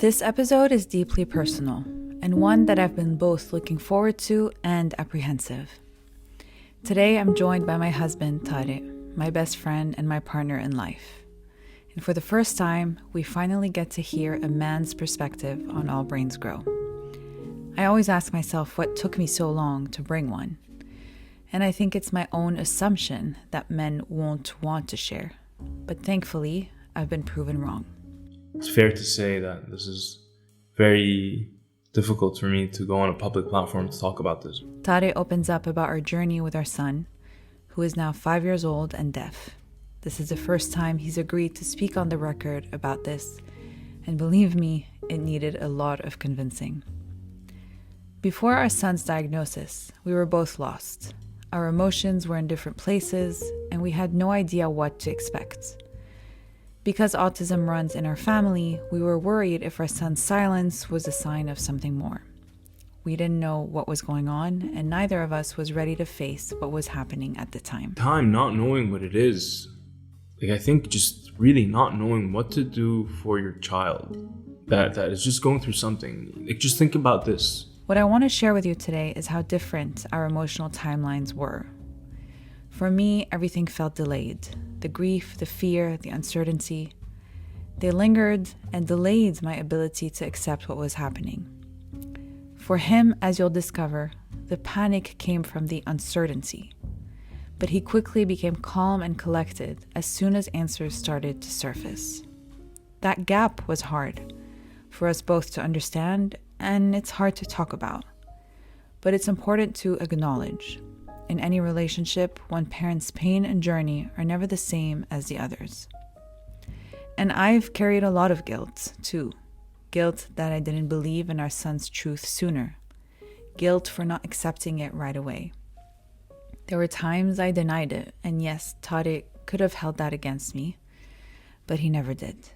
This episode is deeply personal, and one that I've been both looking forward to and apprehensive. Today I'm joined by my husband, Tarek, my best friend and my partner in life. And for the first time, we finally get to hear a man's perspective on All Brains Grow. I always ask myself what took me so long to bring one. And I think it's my own assumption that men won't want to share. But thankfully, I've been proven wrong. It's fair to say that this is very difficult for me to go on a public platform to talk about this. Tarek opens up about our journey with our son, who is now 5 years old and deaf. This is the first time he's agreed to speak on the record about this, and believe me, it needed a lot of convincing. Before our son's diagnosis, we were both lost. Our emotions were in different places, and we had no idea what to expect. Because autism runs in our family, we were worried if our son's silence was a sign of something more. We didn't know what was going on, and neither of us was ready to face what was happening at the time. Not knowing what it is. I think just really not knowing what to do for your child that is just going through something. Just think about this. What I want to share with you today is how different our emotional timelines were. For me, everything felt delayed. The grief, the fear, the uncertainty. They lingered and delayed my ability to accept what was happening. For him, as you'll discover, the panic came from the uncertainty. But he quickly became calm and collected as soon as answers started to surface. That gap was hard for us both to understand, and it's hard to talk about. But it's important to acknowledge. In any relationship, one parent's pain and journey are never the same as the other's. And I've carried a lot of guilt, too. Guilt that I didn't believe in our son's truth sooner. Guilt for not accepting it right away. There were times I denied it, and yes, Tarek could have held that against me, but he never did.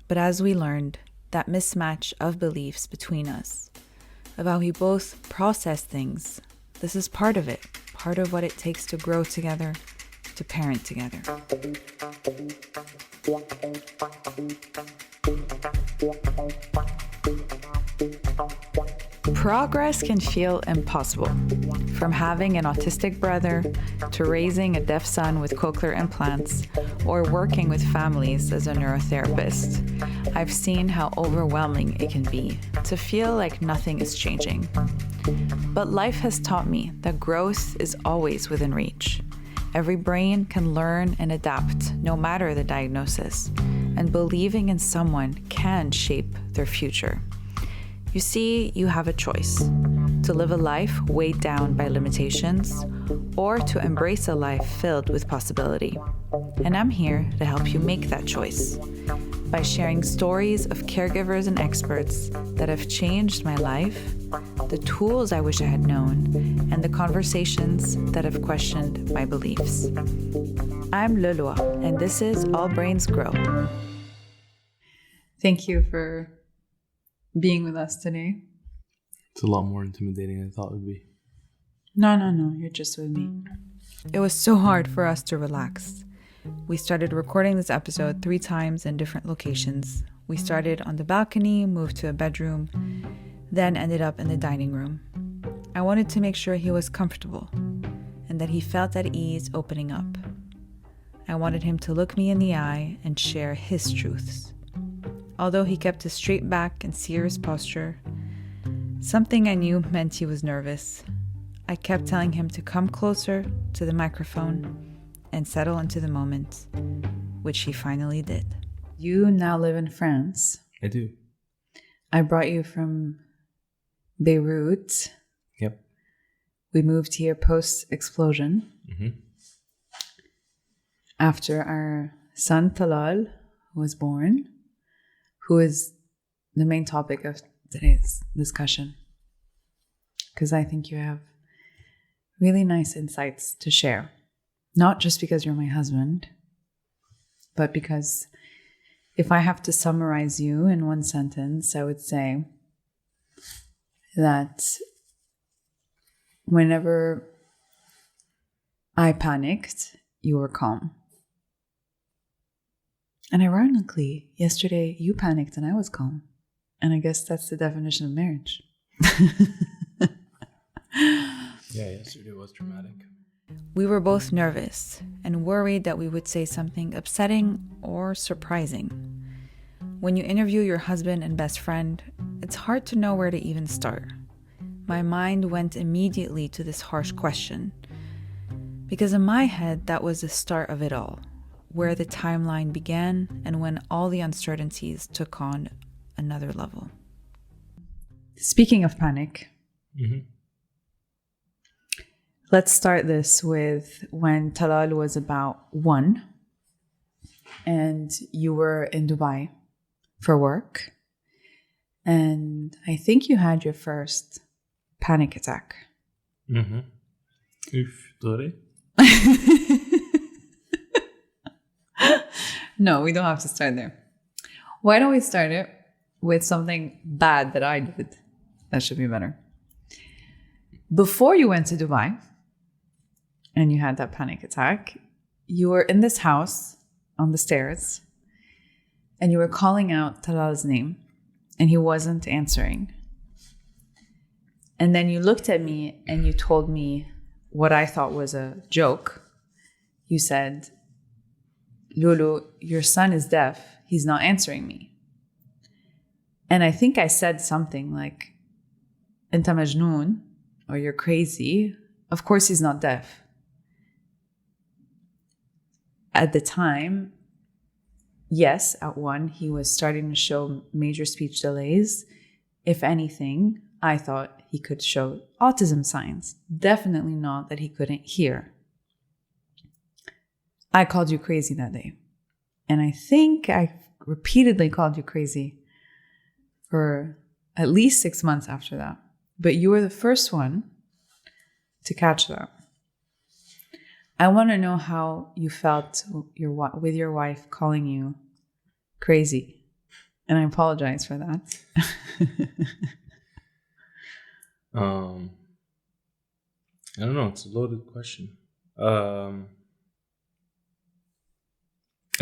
But as we learned, that mismatch of beliefs between us, of how we both process things, this is part of it. Part of what it takes to grow together, to parent together. Progress can feel impossible. From having an autistic brother, to raising a deaf son with cochlear implants, or working with families as a neurotherapist, I've seen how overwhelming it can be to feel like nothing is changing. But life has taught me that growth is always within reach. Every brain can learn and adapt no matter the diagnosis, and believing in someone can shape their future. You see, you have a choice: to live a life weighed down by limitations, or to embrace a life filled with possibility. And I'm here to help you make that choice by sharing stories of caregivers and experts that have changed my life, the tools I wish I had known, and the conversations that have questioned my beliefs. I'm Leloa, and this is All Brains Grow. Thank you for being with us today. It's a lot more intimidating than I thought it would be. No, you're just with me. It was so hard for us to relax. We started recording this episode 3 times in different locations. We started on the balcony, moved to a bedroom, then ended up in the dining room. I wanted to make sure he was comfortable and that he felt at ease opening up. I wanted him to look me in the eye and share his truths. Although he kept a straight back and serious posture, something I knew meant he was nervous. I kept telling him to come closer to the microphone and settle into the moment, which he finally did. You now live in France. I do. I brought you from Beirut. Yep. We moved here post-explosion. After our son Talal was born, who is the main topic of today's discussion. Because I think you have really nice insights to share. Not just because you're my husband, but because if I have to summarize you in one sentence, I would say that whenever I panicked, you were calm. And ironically, yesterday you panicked and I was calm. And I guess that's the definition of marriage. Yeah, yesterday was dramatic. We were both nervous and worried that we would say something upsetting or surprising. When you interview your husband and best friend, it's hard to know where to even start. My mind went immediately to this harsh question, because in my head, that was the start of it all, where the timeline began and when all the uncertainties took on another level. Speaking of panic, let's start this with when Talal was about 1 and you were in Dubai for work. And I think you had your first panic attack. Sorry. No, we don't have to start there. Why don't we start it with something bad that I did? That should be better. Before you went to Dubai and you had that panic attack, you were in this house on the stairs and you were calling out Talal's name and he wasn't answering. And then you looked at me and you told me what I thought was a joke. You said, Lulu, your son is deaf. He's not answering me. And I think I said something like, Enta majnoon, or you're crazy. Of course he's not deaf. At the time, yes, at 1, he was starting to show major speech delays. If anything, I thought he could show autism signs. Definitely not that he couldn't hear. I called you crazy that day. And I think I repeatedly called you crazy for at least 6 months after that. But you were the first one to catch that. I want to know how you felt with your wife calling you crazy. And I apologize for that. I don't know. It's a loaded question. I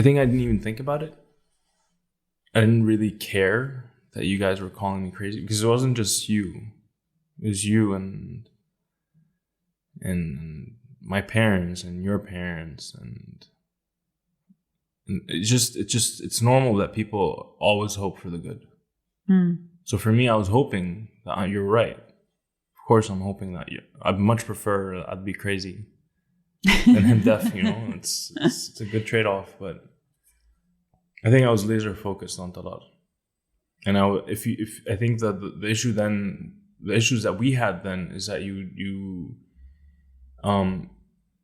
think I didn't even think about it. I didn't really care that you guys were calling me crazy because it wasn't just you. It was you and my parents and your parents and it's normal that people always hope for the good. So for me, I was hoping that you're right. Of course, I'm hoping that I'd much prefer I'd be crazy than him deaf. You know, it's a good trade-off. But I think I was laser focused on Talal, and I think that the issue then, the issues that we had then is that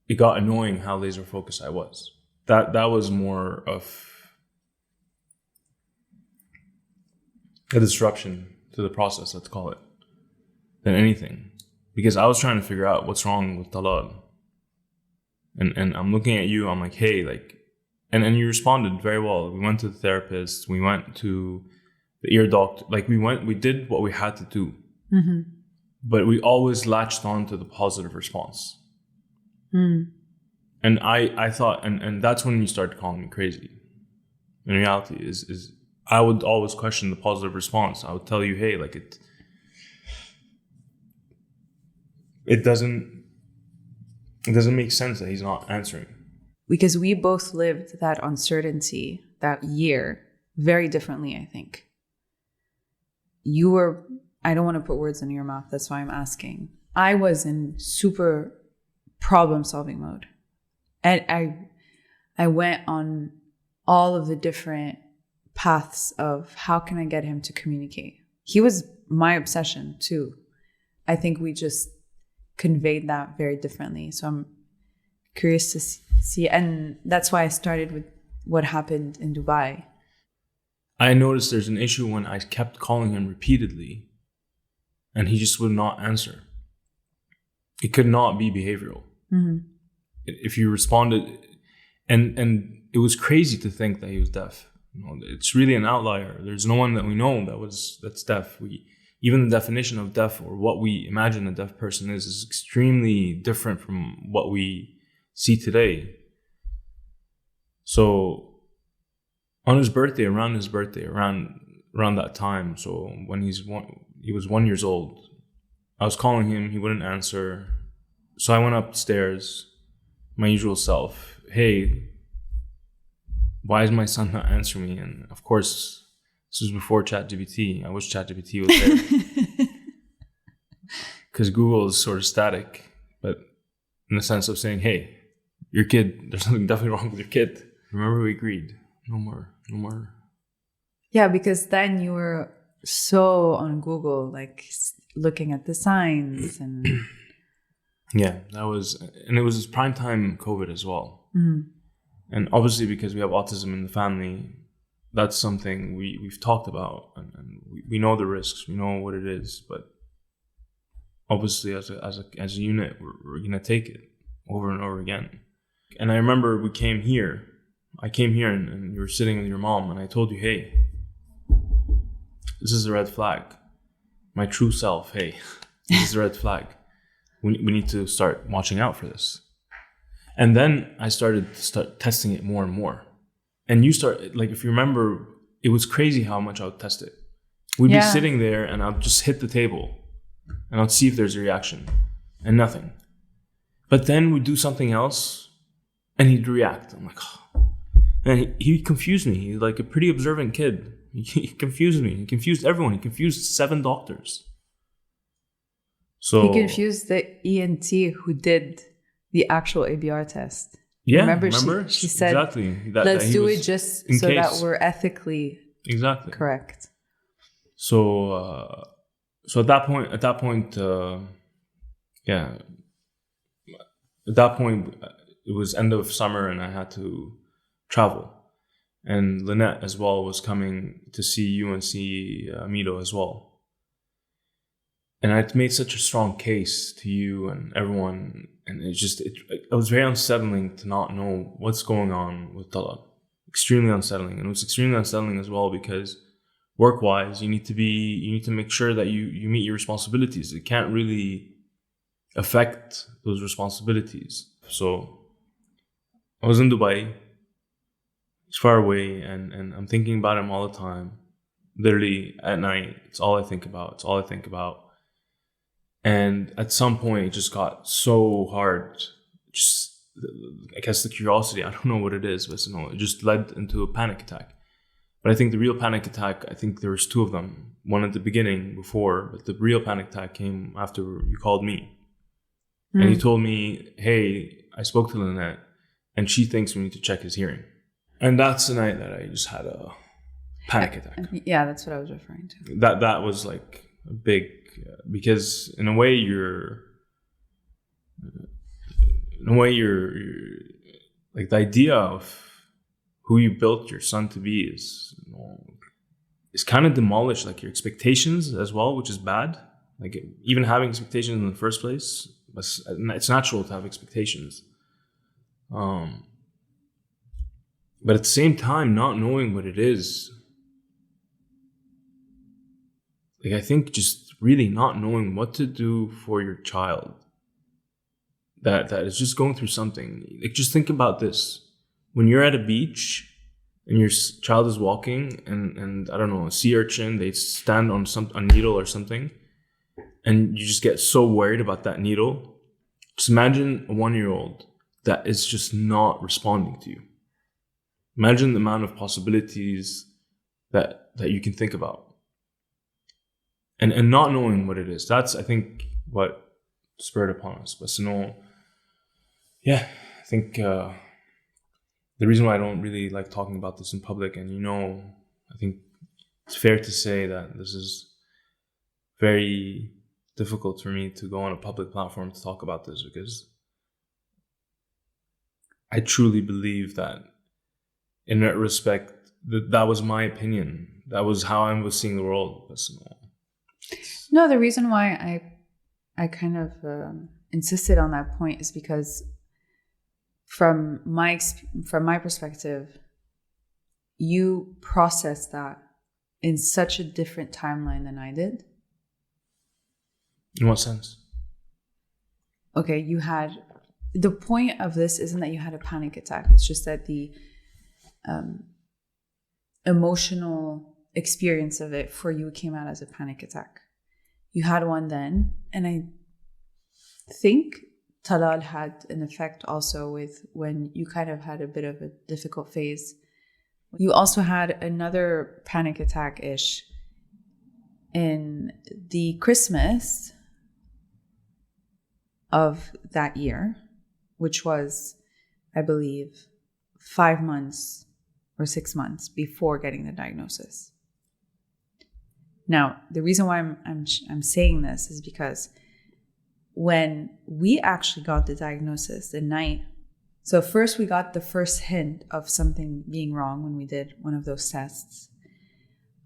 it got annoying how laser focused I was. That was more of a disruption to the process, let's call it, than anything. Because I was trying to figure out what's wrong with Talal. And I'm looking at you, I'm like, hey, like, and you responded very well. We went to the therapist, we went to the ear doctor, like we did what we had to do. But we always latched on to the positive response. And I thought, and that's when you started calling me crazy. In reality, is I would always question the positive response. I would tell you, hey, like it doesn't make sense that he's not answering. Because we both lived that uncertainty that year very differently, I think. You were, I don't want to put words in your mouth, that's why I'm asking. I was in super problem-solving mode. And I went on all of the different paths of how can I get him to communicate. He was my obsession too. I think we just conveyed that very differently. So I'm curious to see. And that's why I started with what happened in Dubai. I noticed there's an issue when I kept calling him repeatedly and he just would not answer. It could not be behavioral. If you responded, and it was crazy to think that he was deaf. You know, it's really an outlier. There's no one that we know that's deaf. Even the definition of deaf or what we imagine a deaf person is extremely different from what we see today. So on his birthday, around around that time. So when he was 1 year old. I was calling him, he wouldn't answer. So I went upstairs, my usual self. Hey, why is my son not answering me? And of course, this was before ChatGPT. I wish ChatGPT was there. Because Google is sort of static, but in the sense of saying, hey, your kid, there's something definitely wrong with your kid. Remember we agreed. No more. Yeah, because then you were so on Google, like looking at the signs and... Yeah, and it was prime time COVID as well. Mm-hmm. And obviously because we have autism in the family, that's something we've talked about, and we know the risks, we know what it is, but obviously as a unit, we're gonna take it over and over again. And I remember I came here and you were sitting with your mom, and I told you, hey, this is a red flag. My true self, hey, this is a red flag. We need to start watching out for this. And then I started testing it more and more. And you start, like, if you remember, it was crazy how much I would test it. We'd be sitting there and I'd just hit the table and I'd see if there's a reaction, and nothing. But then we'd do something else and he'd react. I'm like, oh. And he confused me. He's like a pretty observant kid. He confused me. He confused everyone. He confused 7 doctors. So he confused the ENT who did the actual ABR test. Yeah, remember? She said, exactly. Let's do it just so that we're ethically correct. So, at that point, at that point, it was end of summer and I had to travel. And Lynette as well was coming to see you and see Amido as well. And I made such a strong case to you and everyone, and it was very unsettling to not know what's going on with Talal. Extremely unsettling, and it was extremely unsettling as well because work-wise, you need to make sure that you meet your responsibilities. It can't really affect those responsibilities. So I was in Dubai. It's far away, and I'm thinking about him all the time. Literally at night, it's all I think about. And at some point, it just got so hard. Just, I guess the curiosity, I don't know what it is, but it just led into a panic attack. But I think the real panic attack, I think there was 2 of them. One at the beginning before, but the real panic attack came after you called me. And you told me, hey, I spoke to Lynette and she thinks we need to check his hearing. And that's the night that I just had a panic attack. Yeah, that's what I was referring to. That was like a big, because in a way you're like, the idea of who you built your son to be is kind of demolished, like your expectations as well, which is bad. Like even having expectations in the first place, it's natural to have expectations. But at the same time, not knowing what it is, like, I think just really not knowing what to do for your child that is just going through something. Like, just think about this. When you're at a beach and your child is walking and I don't know, a sea urchin, they stand on a needle or something, and you just get so worried about that needle. Just imagine a 1-year-old that is just not responding to you. Imagine the amount of possibilities that you can think about. And not knowing what it is. That's, I think, what spurred upon us. But I think the reason why I don't really like talking about this in public, and I think it's fair to say that this is very difficult for me to go on a public platform to talk about this, because I truly believe that in that respect, that was my opinion. That was how I was seeing the world. But no, the reason why I kind of insisted on that point is because from my perspective, you processed that in such a different timeline than I did. In what sense? Okay, the point of this isn't that you had a panic attack. It's just that the emotional experience of it for you came out as a panic attack. You had one then, and I think Talal had an effect also with when you kind of had a bit of a difficult phase. You also had another panic attack-ish in the Christmas of that year, which was, I believe, 5 months or 6 months before getting the diagnosis. Now, the reason why I'm saying this is because when we actually got the diagnosis the night, so first we got the first hint of something being wrong when we did one of those tests.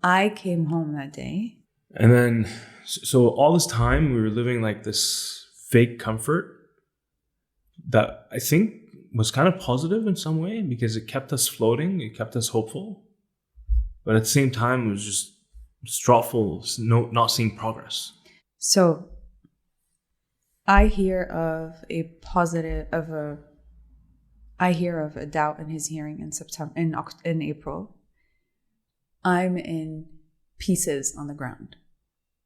I came home that day. And then, so all this time we were living like this fake comfort that I think was kind of positive in some way because it kept us floating, it kept us hopeful. But at the same time, it was just thoughtful, not seeing progress. So I hear of a doubt in his hearing in April. I'm in pieces on the ground.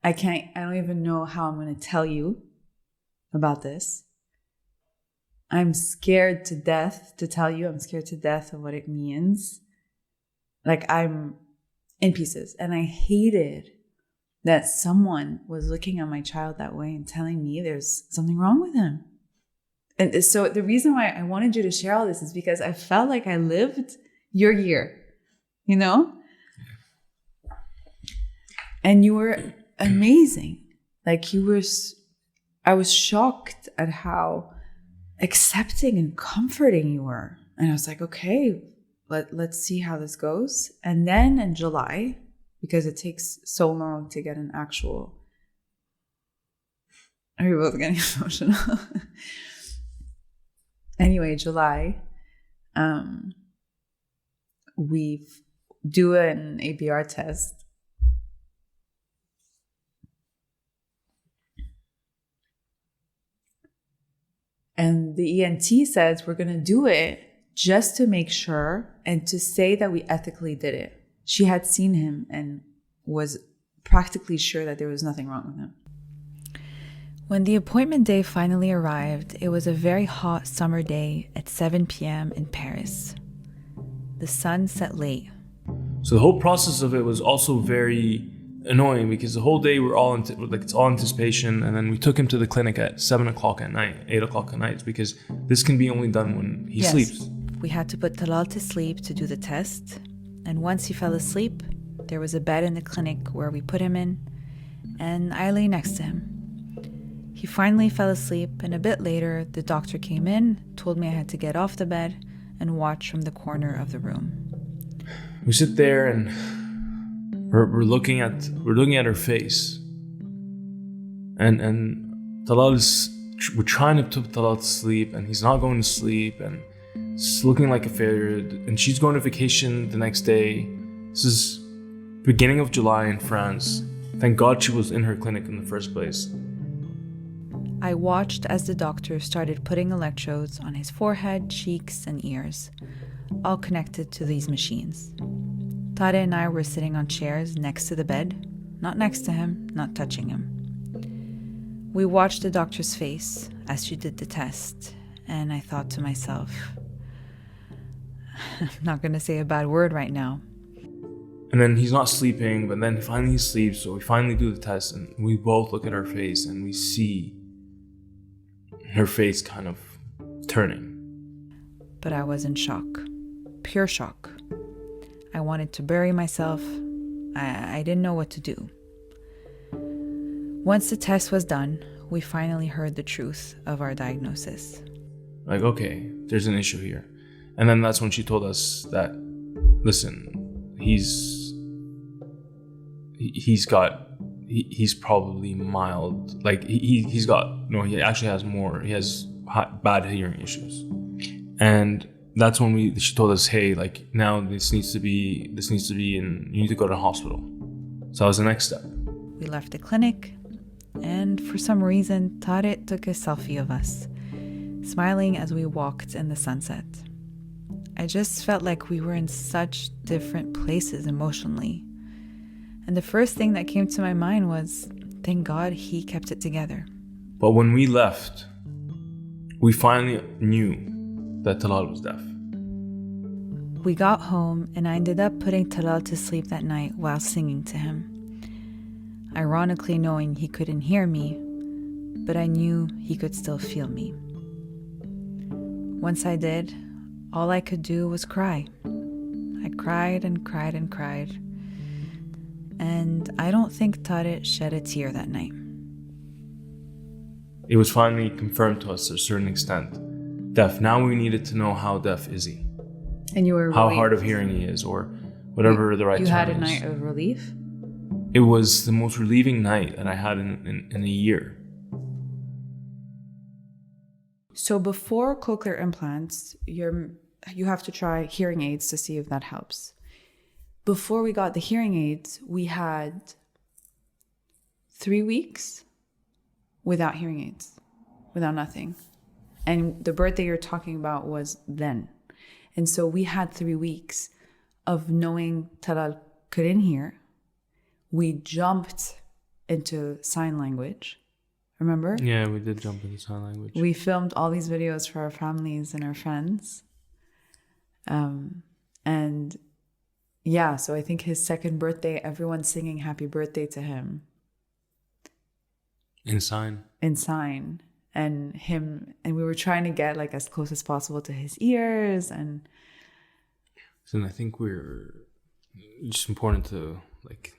I don't even know how I'm going to tell you about this. I'm scared to death to tell you. I'm scared to death of what it means. Like, I'm in pieces. And I hated that someone was looking at my child that way and telling me there's something wrong with him. And so the reason why I wanted you to share all this is because I felt like I lived your year, you know? And you were amazing. Like, I was shocked at how accepting and comforting you were. And I was like, okay, let's see how this goes. And then in July, because it takes so long to get an actual... Are we both getting emotional? Anyway, July, we do an ABR test. And the ENT says we're going to do it just to make sure and to say that we ethically did it. She had seen him and was practically sure that there was nothing wrong with him. When the appointment day finally arrived, it was a very hot summer day at 7 p.m. in Paris. The sun set late. So the whole process of it was also very annoying because the whole day we're all it's all anticipation, and then we took him to the clinic at 7 o'clock at night, 8 o'clock at night, because this can be only done when he sleeps. We had to put Talal to sleep to do the test, and once he fell asleep, there was a bed in the clinic where we put him in, and I lay next to him. He finally fell asleep, and a bit later, the doctor came in, told me I had to get off the bed and watch from the corner of the room. We sit there and we're looking at her face, and we're trying to put Talal to sleep, and he's not going to sleep, and it's looking like a failure. And she's going to vacation the next day. This is beginning of July in France. Thank God she was in her clinic in the first place. I watched as the doctor started putting electrodes on his forehead, cheeks, and ears, all connected to these machines. Tarek and I were sitting on chairs next to the bed, not next to him, not touching him. We watched the doctor's face as she did the test, and I thought to myself, I'm not going to say a bad word right now. And then he's not sleeping, but then finally he sleeps, so we finally do the test, and we both look at her face, and we see her face kind of turning. But I was in shock, pure shock. I wanted to bury myself. I didn't know what to do. Once the test was done, we finally heard the truth of our diagnosis. Like, okay, there's an issue here. And then that's when she told us that, listen, he's probably mild. Like, he actually has more. He has bad hearing issues. And that's when she told us, hey, like, now this needs to be and you need to go to the hospital. So that was the next step. We left the clinic, and for some reason, Tarek took a selfie of us, smiling as we walked in the sunset. I just felt like we were in such different places emotionally. And the first thing that came to my mind was, thank God he kept it together. But when we left, we finally knew that Talal was deaf. We got home and I ended up putting Talal to sleep that night while singing to him. Ironically knowing he couldn't hear me, but I knew he could still feel me. Once I did, all I could do was cry. I cried and cried and cried. And I don't think Tarek shed a tear that night. It was finally confirmed to us to a certain extent. Deaf. Now we needed to know how deaf is he. And you were how hard of hearing he is, or whatever the right term is. You had a night of relief? It was the most relieving night that I had in a year. So before cochlear implants, you have to try hearing aids to see if that helps. Before we got the hearing aids, we had 3 weeks without hearing aids, without nothing. And the birthday you're talking about was then. And so we had 3 weeks of knowing Talal couldn't hear. We jumped into sign language. Remember? Yeah, we did jump into sign language. We filmed all these videos for our families and our friends. And yeah, so I think his second birthday, everyone's singing happy birthday to him. In sign. And we were trying to get like as close as possible to his ears. And I think it's important to like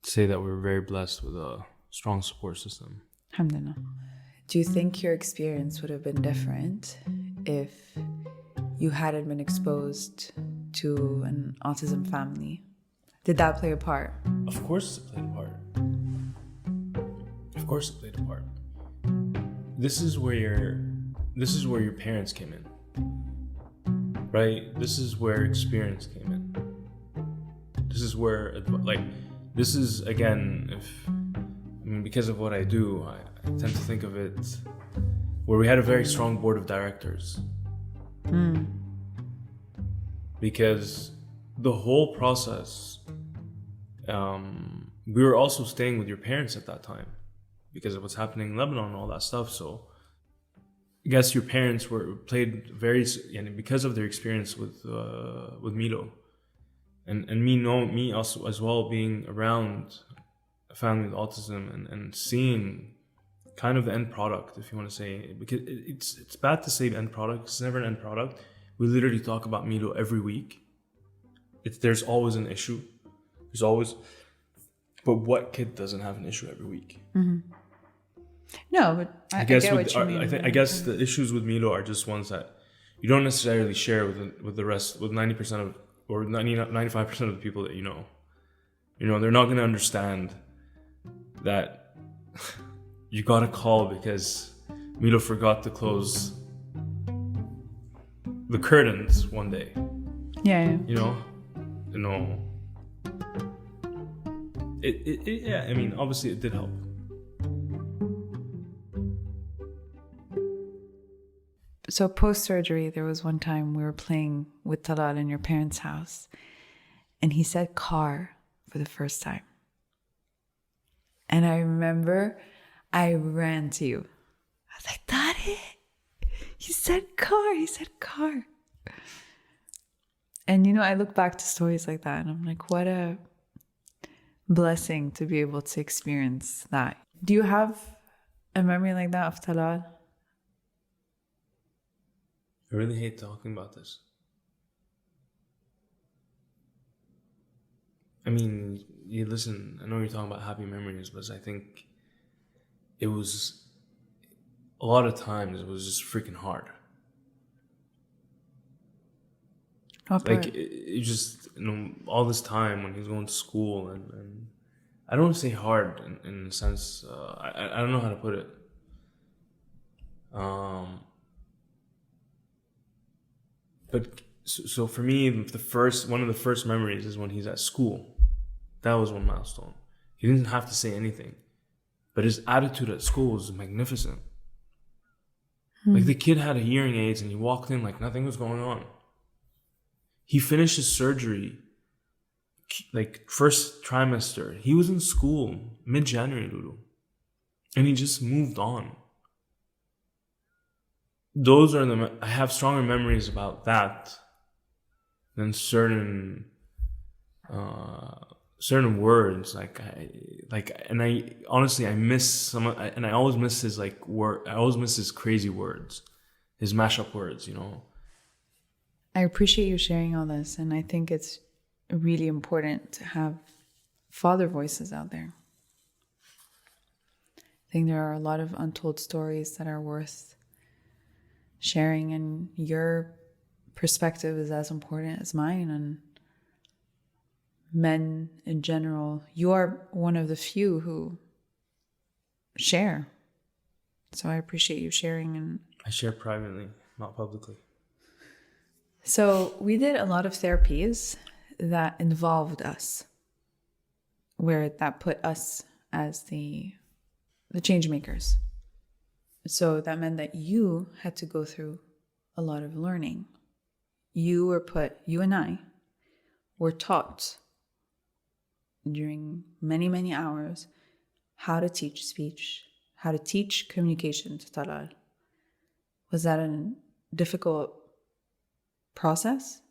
say that we're very blessed with a strong support system. Alhamdulillah. Do you think your experience would have been different if you hadn't been exposed to an autism family? Did that play a part? Of course it played a part. Of course it played a part. This is where your parents came in. Right? This is where experience came in. This is where, like, this is, again, because of what I do, I tend to think of it where we had a very strong board of directors. Because the whole process, we were also staying with your parents at that time because of what's happening in Lebanon and all that stuff. So I guess your parents played very, and because of their experience with Milo, and me also as well, being around a family with autism and seeing kind of the end product, if you want to say, because it's bad to say the end product. It's never an end product. We literally talk about Milo every week. There's always an issue. But what kid doesn't have an issue every week? Mm-hmm. No, but I get what you mean. I guess the issues with Milo are just ones that you don't necessarily share with the rest, with 90% of, or 95% of the people that you know. You know, they're not going to understand that you got to call because Milo forgot to close the curtains one day. Yeah. You know? Yeah, I mean, obviously it did help. So post-surgery, there was one time we were playing with Talal in your parents' house, and he said car for the first time. And I remember I ran to you. I was like, Daddy, he said car. And, I look back to stories like that, and I'm like, what a blessing to be able to experience that. Do you have a memory like that of Talal? I really hate talking about this. I mean, listen, I know you're talking about happy memories, but I think it was, a lot of times, it was just freaking hard. Like, it just, all this time when he was going to school, and I don't want to say hard in the sense, I don't know how to put it. But so for me, one of the first memories is when he's at school. That was one milestone. He didn't have to say anything, but his attitude at school was magnificent. Like, the kid had a hearing aids and he walked in like nothing was going on. He finished his surgery, like first trimester. He was in school mid-January, Lulu, and he just moved on. Those are I have stronger memories about that than certain words. And I honestly I miss some, and I always miss his word. I always miss his crazy words, his mashup words. I appreciate you sharing all this, and I think it's really important to have father voices out there. I think there are a lot of untold stories that are worth sharing, and your perspective is as important as mine. And men in general, you are one of the few who share. So I appreciate you sharing. And I share privately, not publicly. So we did a lot of therapies that involved us, where that put us as the change makers. So that meant that you had to go through a lot of learning. You and I were taught during many, many hours how to teach speech, how to teach communication to Talal. Was that a difficult process?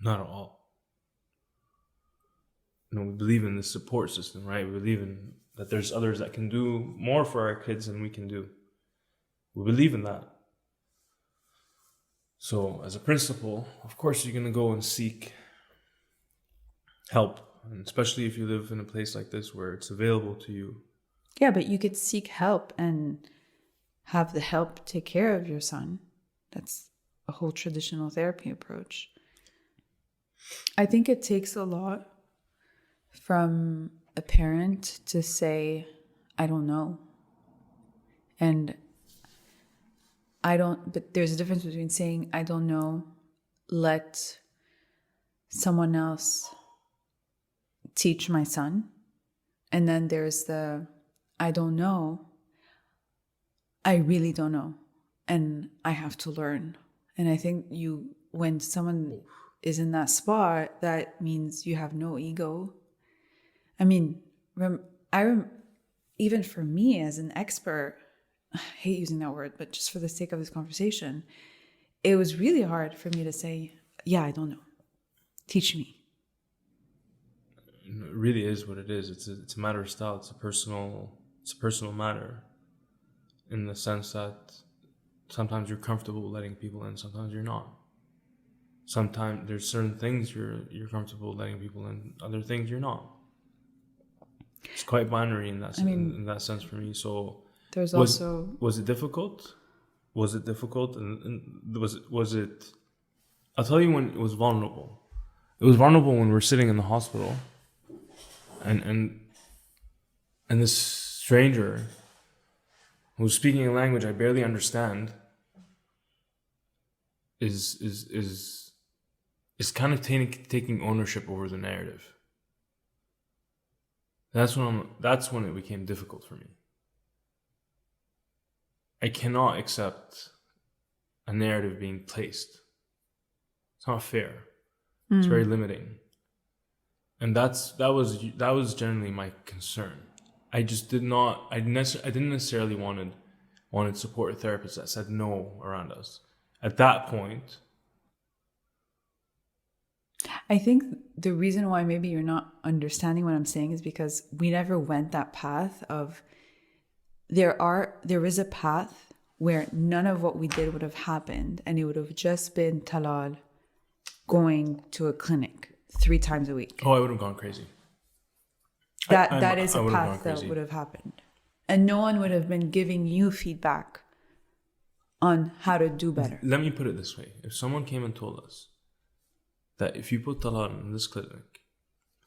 Not at all. We believe in the support system, right? We believe in that there's others that can do more for our kids than we can do. We believe in that. So as a principal, of course you're going to go and seek help, and especially if you live in a place like this where it's available to you. Yeah, but you could seek help and have the help take care of your son. That's a whole traditional therapy approach. I think it takes a lot from a parent to say, I don't know. And but there's a difference between saying, I don't know, let someone else teach my son. And then there's I don't know, I really don't know. And I have to learn. And I think when someone is in that spot, that means you have no ego. I mean, even for me as an expert, I hate using that word, but just for the sake of this conversation, it was really hard for me to say, yeah, I don't know. Teach me. It really is what it is. It's a matter of style. It's a personal matter, in the sense that sometimes you're comfortable letting people in, sometimes you're not. Sometimes there's certain things you're comfortable letting people in, other things you're not. It's quite binary in that in that sense for me. So there's was it difficult? Was it difficult? And was it? I'll tell you when it was vulnerable. It was vulnerable when we're sitting in the hospital, and this stranger who's speaking a language I barely understand is kind of taking ownership over the narrative. That's when it became difficult for me. I cannot accept a narrative being placed. It's not fair. It's very limiting. And that was generally my concern. I just didn't necessarily wanted support therapists that said no around us. At that point, I think the reason why maybe you're not understanding what I'm saying is because we never went that path of there is a path where none of what we did would have happened, and it would have just been Talal going to a clinic 3 times a week. Oh, I would have gone crazy. That is a path that would have happened. And no one would have been giving you feedback on how to do better. Let me put it this way. If someone came and told us that if you put Talal in this clinic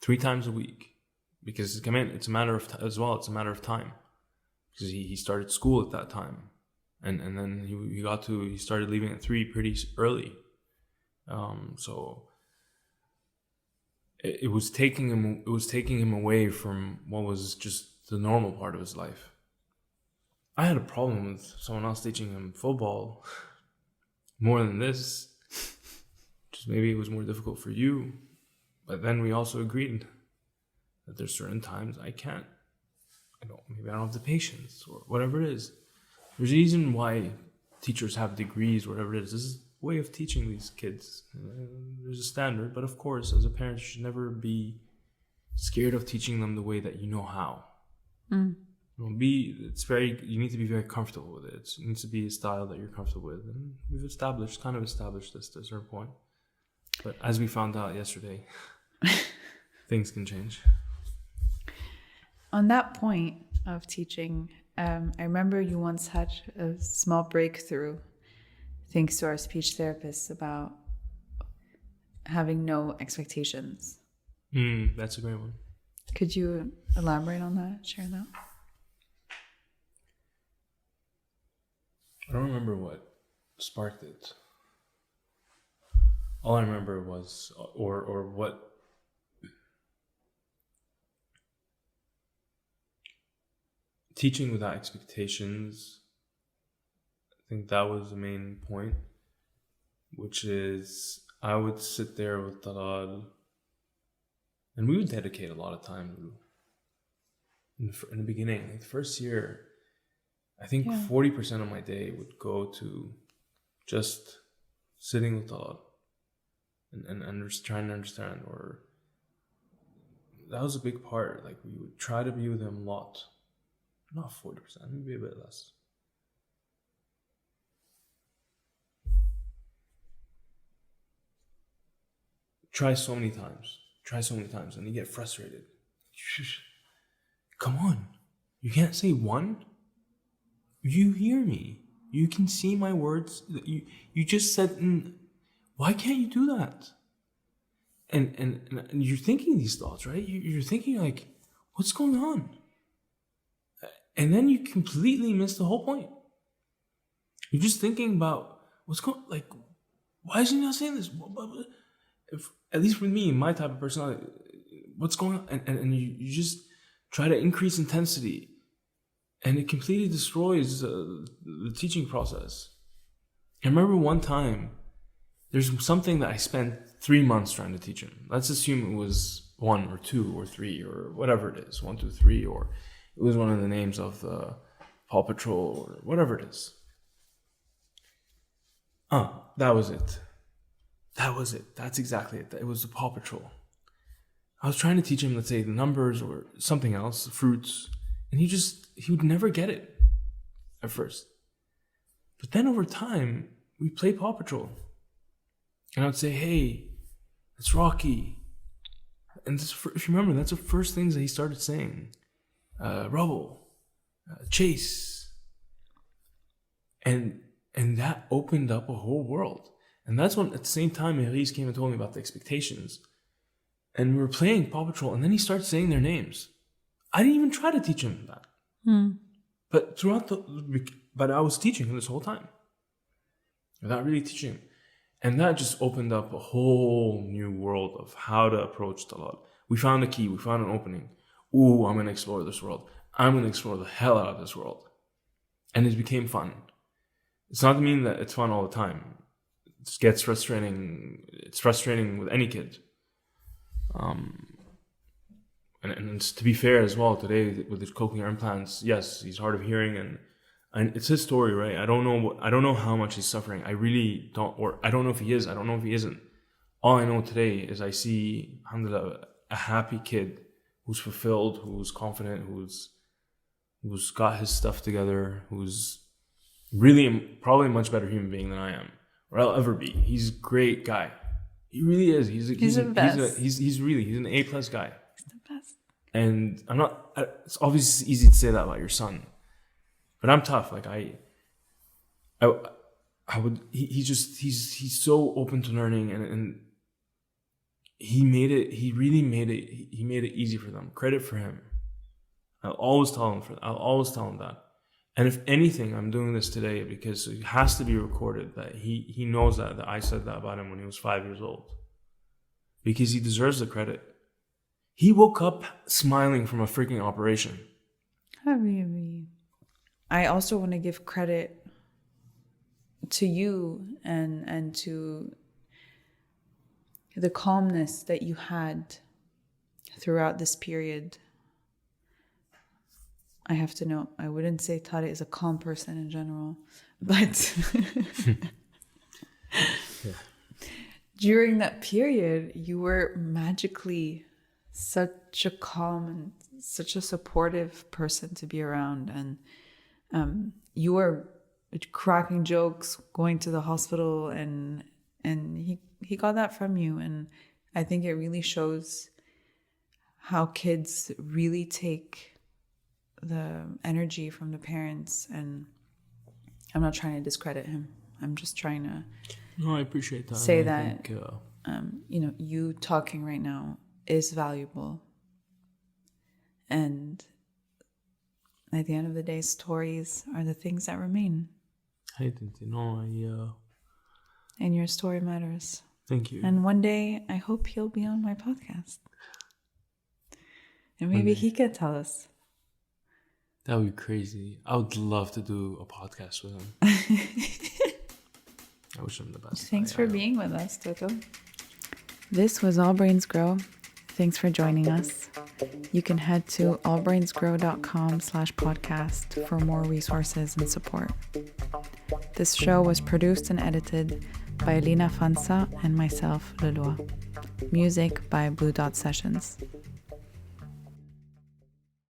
3 times a week, because it's a matter of it's a matter of time, because he started school at that time, and then he started leaving at 3 pretty early, so it was taking him away from what was just the normal part of his life. I had a problem with someone else teaching him football more than this. Just maybe it was more difficult for you. But then we also agreed that there's certain times maybe I don't have the patience or whatever it is. There's a reason why teachers have degrees, whatever it is. This is a way of teaching these kids. There's a standard, but of course, as a parent, you should never be scared of teaching them the way that you know how. You need to be very comfortable with it. It needs to be a style that you're comfortable with. And we've established this to a certain point. But as we found out yesterday, things can change. On that point of teaching, I remember you once had a small breakthrough, thanks to our speech therapist, about having no expectations. That's a great one. Could you elaborate on that? Share that? I don't remember what sparked it. All I remember was, or what teaching without expectations, I think that was the main point, which is I would sit there with Talal and we would dedicate a lot of time in the beginning. Like the first year, I think 40% of my day would go to just sitting with Talal and just trying to understand, or that was a big part. Like we would try to be with him a lot. Not 40%, maybe a bit less. Try so many times, and you get frustrated. Come on, you can't say one? You hear me. You can see my words. You just said, why can't you do that? And you're thinking these thoughts, right? You're thinking like, what's going on? And then you completely miss the whole point. You're just thinking about why is he not saying this? At least with me, my type of personality, what's going on? And you just try to increase intensity, and it completely destroys the teaching process. I remember one time, there's something that I spent 3 months trying to teach him. Let's assume it was 1 or 2 or 3 or whatever it is, 1, 2, 3, or it was one of the names of the Paw Patrol or whatever it is. That was it. That's exactly it. It was the Paw Patrol. I was trying to teach him, let's say, the numbers or something else, fruits, and he would never get it at first. But then over time, we play Paw Patrol. And I would say, hey, it's Rocky. And if you remember, that's the first things that he started saying. Rubble, chase. And that opened up a whole world. And that's when, at the same time, Maryse came and told me about the expectations. And we were playing Paw Patrol, and then he started saying their names. I didn't even try to teach him that. But I was teaching him this whole time. Without really teaching him. And that just opened up a whole new world of how to approach Talal. We found a key, we found an opening. Ooh, I'm going to explore this world. I'm going to explore the hell out of this world. And it became fun. It's not to mean that it's fun all the time. It gets frustrating. It's frustrating with any kid. And to be fair as well, today with the cochlear implants, yes, he's hard of hearing, and it's his story, right? I don't know how much he's suffering. I really don't, or I don't know if he is. I don't know if he isn't. All I know today is I see, alhamdulillah, a happy kid who's fulfilled, who's confident, who's got his stuff together, who's really probably a much better human being than I am, or I'll ever be. He's a great guy. He really is. He's the best. He's an A+ guy. He's the best. And it's obviously easy to say that about your son, but I'm tough. Like he's so open to learning, and he made it easy for them. Credit for him. I'll always tell him that. And if anything, I'm doing this today because it has to be recorded that he knows that I said that about him when he was 5 years old. Because he deserves the credit. He woke up smiling from a freaking operation. Habibi. I also want to give credit to you and to the calmness that you had throughout this period. I have to note, I wouldn't say Tarek is a calm person in general, but during that period, you were magically such a calm and such a supportive person to be around. And you were cracking jokes, going to the hospital, and he got that from you. And I think it really shows how kids really take the energy from the parents. And I'm not trying to discredit him. I'm just trying to No, I appreciate that. say that you talking right now is valuable. And at the end of the day, stories are the things that remain. I didn't know. And your story matters. Thank you. And one day, I hope he'll be on my podcast. And maybe he can tell us. That would be crazy. I would love to do a podcast with him. I wish him the best. Thanks for being with us, Toto. This was All Brains Grow. Thanks for joining us. You can head to allbrainsgrow.com/podcast for more resources and support. This show was produced and edited by Lina Fansa and myself, Lelua. Music by Blue Dot Sessions.